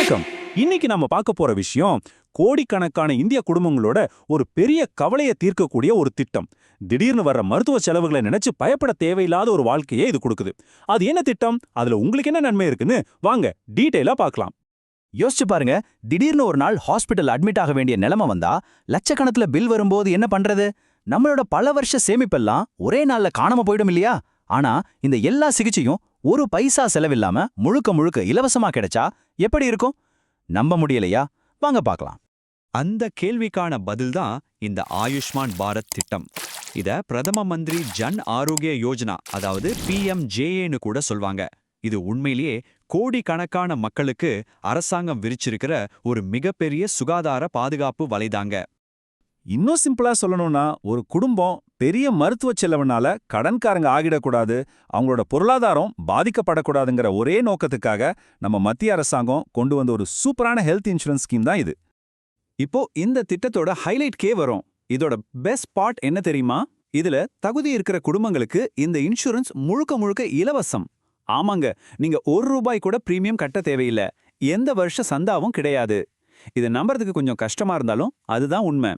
வணக்கம். இன்னைக்கு நம்ம பார்க்க போற விஷயம் கோடிக்கணக்கான இந்திய குடும்பங்களோட ஒரு பெரிய கவலையை தீர்க்கக்கூடிய ஒரு திட்டம். திடீர்னு வர்ற மருத்துவ செலவுகளை நினைச்சு பயப்பட தேவையில்லாத ஒரு வாழ்க்கையை இது கொடுக்குது. அது என்ன திட்டம்? அதுல உங்களுக்கு என்ன நன்மை இருக்குன்னு வாங்க டீடைலா பார்க்கலாம். யோசிச்சு பாருங்க, திடீர்னு ஒரு நாள் ஹாஸ்பிட்டல் அட்மிட் ஆக வேண்டிய நிலைமை வந்தா லட்சக்கணக்கில் பில் வரும்போது என்ன பண்றது? நம்மளோட பல வருஷ சேமிப்பெல்லாம் ஒரே நாள்ல காணாம போயிடும் இல்லையா? ஆனா இந்த எல்லா சிகிச்சையும் ஒரு பைசா செலவில்லாம முழுக்க முழுக்க இலவசமா கிடைச்சா எப்படி இருக்கும்? நம்ப முடியலையா? வாங்க பார்க்கலாம். அந்த கேள்விக்கான பதில்தான் இந்த ஆயுஷ்மான் பாரத் திட்டம். இத பிரதம மந்திரி ஜன் ஆரோக்கிய யோஜனா, அதாவது PMJAன்னு கூட சொல்வாங்க. இது உண்மையிலேயே கோடிக்கணக்கான மக்களுக்கு அரசாங்கம் விரிச்சிருக்கிற ஒரு மிகப்பெரிய சுகாதார பாதுகாப்பு வலைதாங்க. இன்னும் சிம்பிளா சொல்லணும்னா, ஒரு குடும்பம் பெரிய மருத்துவ செலவுனால கடன்காரங்க ஆகிடக்கூடாது, அவங்களோட பொருளாதாரம் பாதிக்கப்படக்கூடாதுங்கிற ஒரே நோக்கத்துக்காக நம்ம மத்திய அரசாங்கம் கொண்டு வந்த ஒரு சூப்பரான ஹெல்த் இன்சூரன்ஸ் ஸ்கீம் தான் இது. இப்போ இந்த திட்டத்தோட ஹைலைட்கே வரும். இதோட பெஸ்ட் பார்ட் என்ன தெரியுமா? இதுல தகுதி இருக்கிற குடும்பங்களுக்கு இந்த இன்சூரன்ஸ் முழுக்க முழுக்க இலவசம். ஆமாங்க, நீங்க ₹1 கூட பிரீமியம் கட்ட தேவையில்லை. எந்த வருஷ சந்தாவும் கிடையாது. இதை நம்புறதுக்கு கொஞ்சம் கஷ்டமா இருந்தாலும் அதுதான் உண்மை.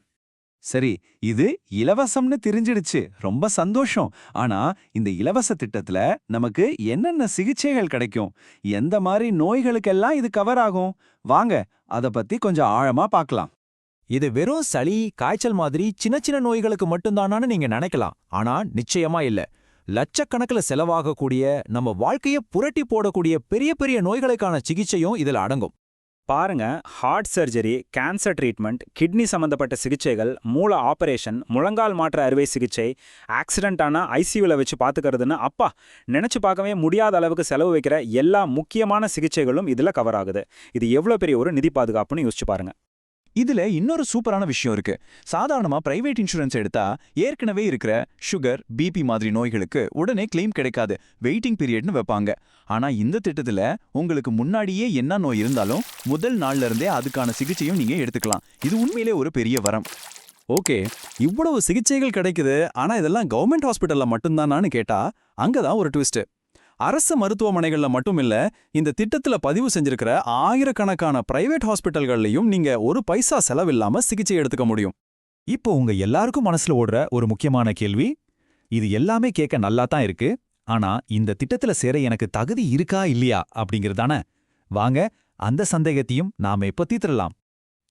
சரி, இது இலவசம்னு தெரிஞ்சிடுச்சு, ரொம்ப சந்தோஷம். ஆனா இந்த இலவச திட்டத்துல நமக்கு என்னென்ன சிகிச்சைகள் கிடைக்கும், எந்த மாதிரி நோய்களுக்கெல்லாம் இது கவர் ஆகும்? வாங்க அத பத்தி கொஞ்சம் ஆழமா பார்க்கலாம். இது வெறும் சளி, காய்ச்சல் மாதிரி சின்ன சின்ன நோய்களுக்கு மட்டும்தானான்னு நீங்க நினைக்கலாம். ஆனா நிச்சயமா இல்ல. லட்சக்கணக்கில் செலவாகக்கூடிய, நம்ம வாழ்க்கைய புரட்டி போடக்கூடிய பெரிய பெரிய நோய்களுக்கான சிகிச்சையும் இதுல அடங்கும். பாருங்க, heart surgery, cancer treatment, kidney சம்பந்தப்பட்ட சிகிச்சைகள், மூல ஆபரேஷன், முழங்கால் மாற்று அறுவை சிகிச்சை, ஆக்சிடென்ட் ஆனா ஐசியூல வச்சு பாத்துக்கிறதுன்னு அப்பா நினைச்சு பார்க்கவே முடியாத அளவுக்கு செலவு வைக்கிற எல்லா முக்கியமான சிகிச்சைகளும் இதுல கவர் ஆகுது. இது எவ்வளவு பெரிய ஒரு நிதி பாதுகாப்புன்னு யோசிச்சு பாருங்க. இதுல இன்னொரு சூப்பரான விஷயம் இருக்கு. சாதாரணமா பிரைவேட் இன்சூரன்ஸ் எடுத்தா ஏற்கனவே இருக்கிற சுகர், பிபி மாதிரி நோய்களுக்கு உடனே கிளைம் கிடைக்காது, வெயிட்டிங் பீரியட்னு வைப்பாங்க. ஆனா இந்த திட்டத்துல உங்களுக்கு முன்னாடியே என்ன நோய் இருந்தாலும் முதல் நாள்ல இருந்தே அதுக்கான சிகிச்சையும் நீங்க எடுத்துக்கலாம். இது உண்மையிலே ஒரு பெரிய வரம். ஓகே, இவ்வளவு சிகிச்சைகள் கிடைக்குது, ஆனா இதெல்லாம் கவர்மெண்ட் ஹாஸ்பிட்டல்ல மட்டும்தானான்னு கேட்டா அங்கதான் ஒரு ட்விஸ்ட். அரசு மருத்துவமனைகள்ல மட்டும் இல்ல, இந்த திட்டத்துல பதிவு செஞ்சிருக்கிற ஆயிரக்கணக்கான பிரைவேட் ஹாஸ்பிட்டல்கள்லயும் நீங்க ஒரு பைசா செலவில்லாம சிகிச்சை எடுத்துக்க முடியும். இப்போ உங்க எல்லாருக்கும் மனசுல ஓடுற ஒரு முக்கியமான கேள்வி, இது எல்லாமே கேட்க நல்லா தான் இருக்கு, ஆனா இந்த திட்டத்துல சேர எனக்கு தகுதி இருக்கா இல்லையா அப்படிங்கிறதானே. வாங்க அந்த சந்தேகத்தையும் நாம இப்ப தீர்த்திடலாம்.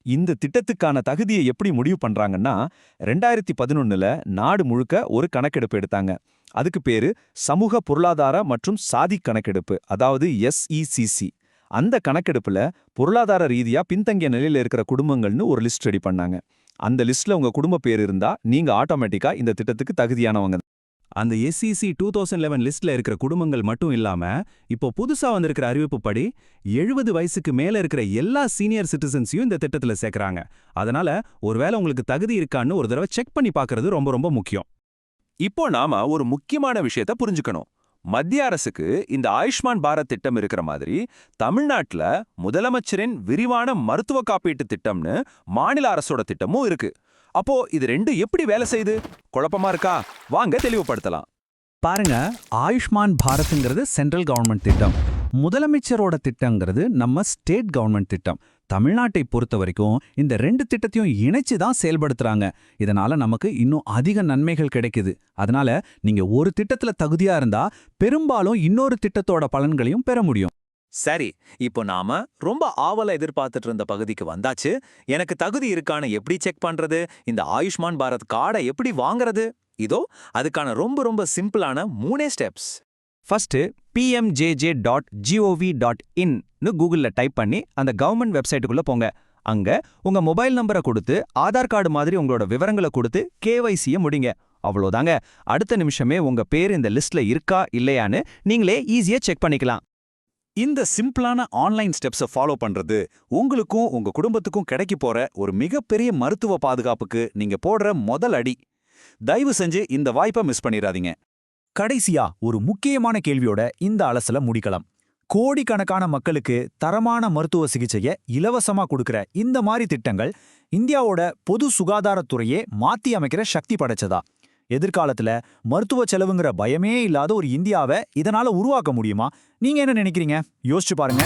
இந்த திட்டத்துக்கான தகுதியை எப்படி முடிவு பண்றாங்கன்னா, 2011ல நாடு முழுக்க ஒரு கணக்கெடுப்பு எடுத்தாங்க. அதுக்கு பேரு சமூக பொருளாதார மற்றும் சாதி கணக்கெடுப்பு, அதாவது SECC. அந்த கணக்கெடுப்புல பொருளாதார ரீதியா பின்தங்கிய நிலையில இருக்கிற குடும்பங்கள்னு ஒரு லிஸ்ட் ரெடி பண்ணாங்க. அந்த லிஸ்ட்ல உங்க குடும்ப பேர் இருந்தா நீங்க ஆட்டோமேட்டிக்கா இந்த திட்டத்துக்கு தகுதியானவங்க. அந்த SEC 2011 லிஸ்ட்ல இருக்கிற குடும்பங்கள் மட்டும் இல்லாம, இப்போ புதுசா வந்திருக்கிற அறிவிப்பு படி 70 வயசுக்கு மேல இருக்கிற எல்லா சீனியர் சிட்டிசன்ஸையும் இந்த திட்டத்துல சேர்க்கறாங்க. அதனால ஒருவேளை உங்களுக்கு தகுதி இருக்கான்னு ஒரு தடவை செக் பண்ணி பார்க்கறது ரொம்ப ரொம்ப முக்கியம். இப்போ நாம ஒரு முக்கியமான விஷயத்த புரிஞ்சுக்கணும். மத்திய அரசுக்கு இந்த ஆயுஷ்மான் பாரத் திட்டம் இருக்கிற மாதிரி தமிழ்நாட்டுல முதலமைச்சரின் விரிவான மருத்துவ காப்பீட்டு திட்டம்னு மாநில அரசோட திட்டமும் இருக்கு. அப்போ இது ரெண்டும் எப்படி வேலை செய்யுது? குழப்பமா இருக்கா? வாங்க தெளிவுபடுத்தலாம். பாருங்க, ஆயுஷ்மான் பாரத்ங்கிறது சென்ட்ரல் கவர்மெண்ட் திட்டம், முதலமைச்சரோட திட்டங்கிறது நம்ம ஸ்டேட் கவர்மெண்ட் திட்டம். தமிழ்நாட்டை பொறுத்த வரைக்கும் இந்த ரெண்டு திட்டத்தையும் இணைச்சு தான் செயல்படுத்துறாங்க. இதனால நமக்கு இன்னும் அதிக நன்மைகள் கிடைக்குது. அதனால நீங்க ஒரு திட்டத்துல தகுதியா இருந்தா பெரும்பாலும் இன்னொரு திட்டத்தோட பலன்களையும் பெற முடியும். சரி, இப்போ நாம ரொம்ப ஆவலா எதிர்பார்த்துட்டு இருந்த பகுதிக்கு வந்தாச்சு. எனக்கு தகுதி இருக்கான்னு எப்படி செக் பண்றது? இந்த ஆயுஷ்மான் பாரத் கார்டை எப்படி வாங்குறது? இதோ அதுக்கான ரொம்ப ரொம்ப சிம்பிளான 3 ஸ்டெப்ஸ். ஃபர்ஸ்ட், pmjj.gov.in கூகுள்ல டைப் பண்ணி அந்த கவர்மெண்ட் வெப்சைட்டுக்குள்ள போங்க. அங்க உங்க மொபைல் நம்பரை கொடுத்து ஆதார் கார்டு மாதிரி உங்களோட விவரங்களை கொடுத்து KYC முடிங்க. அவ்வளோதாங்க. அடுத்த நிமிஷமே உங்க பேர் இந்த லிஸ்ட்ல இருக்கா இல்லையான்னு நீங்களே ஈஸியா செக் பண்ணிக்கலாம். இந்த சிம்பிளான ஆன்லைன் ஸ்டெப்ஸை ஃபாலோ பண்றது உங்களுக்கும் உங்க குடும்பத்துக்கும் கிடைக்க போற ஒரு மிகப்பெரிய மருத்துவ பாதுகாப்புக்கு நீங்க போடுற முதல் அடி. தயவு செஞ்சு இந்த வாய்ப்பை மிஸ் பண்ணிடாதீங்க. கடைசியா ஒரு முக்கியமான கேள்வியோட இந்த அலசல முடிக்கலாம். கோடிக்கணக்கான மக்களுக்கு தரமான மருத்துவ சிகிச்சையை இலவசமா கொடுக்கிற இந்த மாதிரி திட்டங்கள் இந்தியாவோட பொது சுகாதாரத்துறையே மாத்தி அமைக்கிற சக்தி படைச்சதா? எதிர்காலத்துல மருத்துவ செலவுங்கிற பயமே இல்லாத ஒரு இந்தியாவை இதனால உருவாக்க முடியுமா? நீங்க என்ன நினைக்கிறீங்க? யோசிச்சு பாருங்க.